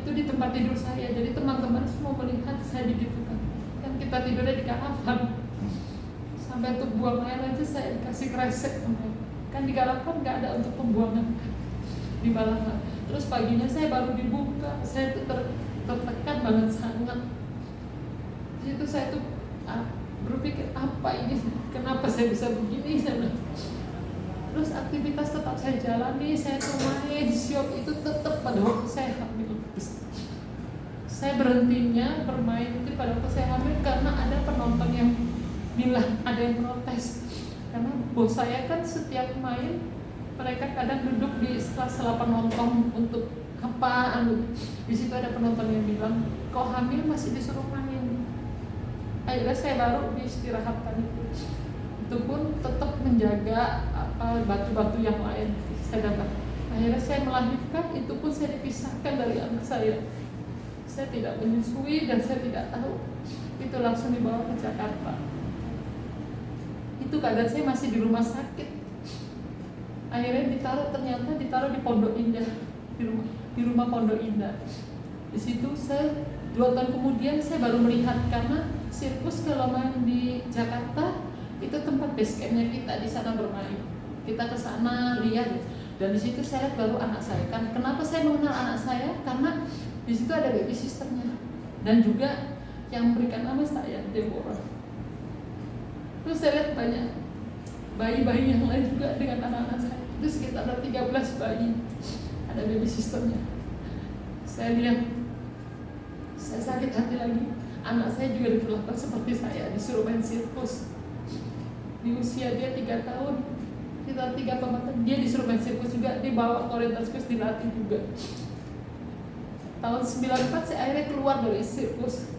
itu di tempat tidur saya. Jadi teman-teman semua melihat saya digitukan. Kan kita tidurnya di karavan, sampai untuk buang air aja saya dikasih kresek. Kan di karavan nggak ada untuk pembuangan di malam. Terus paginya saya baru dibuka, saya tuh tertekan banget sangat. Di situ saya tuh berpikir apa ini, kenapa saya bisa begini sana. Terus aktivitas tetap saya jalani, saya tuh main siok itu tetap pada waktu saya hamil. Saya berhentinya bermain itu pada waktu saya hamil karena ada penonton yang bilang, ada yang protes. Karena bos saya kan setiap main mereka kadang duduk di sela-sela penonton untuk apa, di situ ada penonton yang bilang, kok hamil masih disuruh main. Akhirnya saya baru diistirahatkan itu pun tetap menjaga batu-batu yang lain saya dapat. Akhirnya saya melahirkan, itu pun saya dipisahkan dari anak saya. Saya tidak menyusui dan saya tidak tahu, itu langsung dibawa ke Jakarta. Itu keadaan saya masih di rumah sakit. Akhirnya ternyata ditaruh di Pondok Indah, di rumah Pondok Indah. Di situ saya 2 tahun kemudian saya baru melihat, karena sirkus kalau main di Jakarta itu tempat base campnya kita di sana bermain. Kita ke sana lihat, dan di situ saya lihat baru anak saya. Kan kenapa saya mengenal anak saya? Karena di situ ada baby sisternya dan juga yang memberikan nama saya, Deborah. Terus saya lihat banyak bayi-bayi yang lain juga dengan anak-anak saya. Itu sekitar ada 13 bayi, ada baby sisternya. Saya lihat, saya sakit hati lagi. Anak saya juga diperlakukan seperti saya, disuruh main sirkus. Di usia dia 3 tahun, sekitar 3 tahun, dia disuruh main sirkus juga, dibawa ke Oriental Circus, dilatih juga. Tahun 94 saya akhirnya keluar dari sirkus.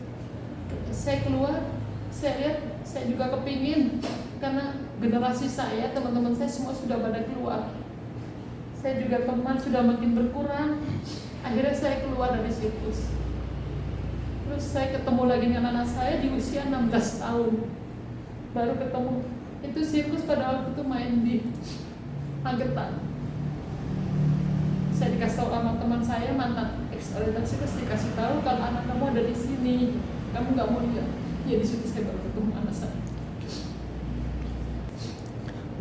Saya keluar, saya lihat, saya juga kepingin, karena generasi saya, teman-teman saya semua sudah pada keluar. Saya juga teman sudah makin berkurang. Akhirnya saya keluar dari sirkus. Terus saya ketemu lagi dengan anak saya di usia 16 tahun. Baru ketemu. Itu sirkus pada waktu itu main di Magetan. Saya dikasih tahu sama teman saya, mantan ex-Oriental Circus, dikasih tahu kalau anak kamu ada di sini. Kamu nggak mau lihat? Ya di situ saya baru ketemu anak saya.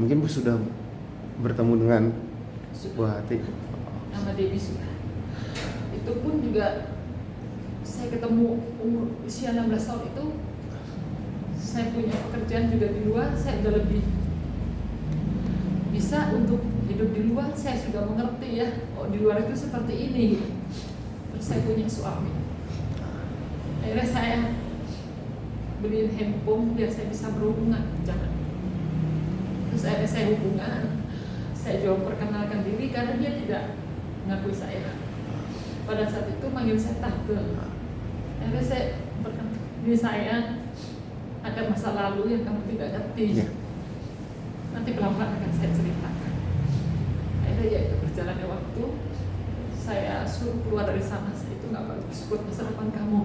Mungkin Bu sudah bertemu dengan Bu Hati. Nama Debbie sudah. Itu pun juga saya ketemu umur usia 16 tahun itu, saya punya pekerjaan juga di luar, saya udah lebih bisa untuk hidup di luar. Saya sudah mengerti ya, oh di luar itu seperti ini gitu. Terus saya punya suami. Akhirnya saya beliin handphone biar saya bisa berhubungan, jangan. Terus akhirnya saya hubungan, saya juga perkenalkan diri karena dia tidak mengakui saya. Pada saat itu manggil saya tante. Akhirnya saya berkenalkan diri saya, ada masa lalu yang kamu tidak ngerti. Nanti pelan-pelan akan saya ceritakan. Akhirnya ya itu berjalannya waktu, saya suruh keluar dari sana. Itu nggak bagus buat masa depan kamu.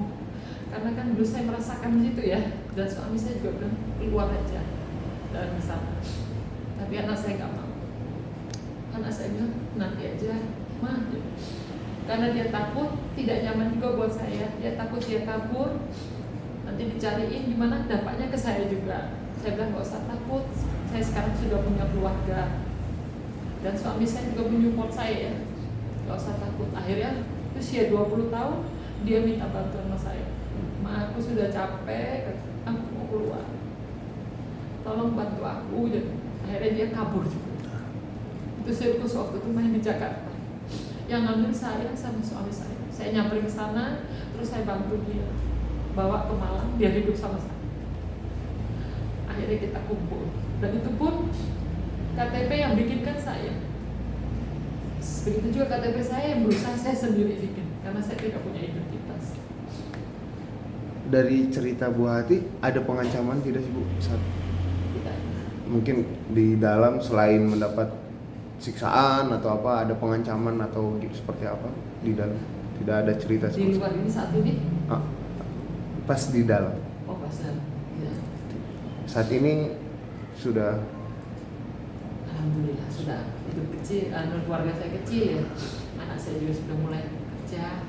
Karena kan dulu saya merasakan di situ ya, dan suami saya juga bilang keluar aja dari sana. Tapi anak saya nggak mau. Anak saya bilang nanti aja, mah. Karena dia takut, tidak nyaman juga buat saya. Dia takut dia kabur, nanti dicariin gimana, dampaknya ke saya juga. Saya bilang nggak usah takut, saya sekarang sudah punya keluarga. Dan suami saya juga menyupport saya ya, nggak usah takut. Akhirnya usia 20 tahun, dia minta bantuan sama saya. Ma, aku sudah capek, aku mau keluar. Tolong bantu aku. Jadi akhirnya dia kabur juga. Itu sirkus waktu itu main di Jakarta. Yang ngambil saya sama suami saya. Saya nyamperin ke sana, terus saya bantu dia bawa ke Malang, biar hidup sama saya. Akhirnya kita kumpul. Dan itu pun KTP yang bikinkan saya. Begitu juga KTP saya yang berusaha saya sendiri bikin, karena saya tidak punya identitas. Dari cerita Bu Hati, ada pengancaman tidak sih Bu? Tidak. Mungkin di dalam selain mendapat siksaan atau apa, ada pengancaman atau seperti apa di dalam? Tidak ada cerita di luar ini saat ini? Pas di dalam. Oh pas dalam. Ya. Saat ini sudah. Alhamdulillah sudah hidup kecil, keluarga saya kecil ya. Anak saya juga sudah mulai kerja.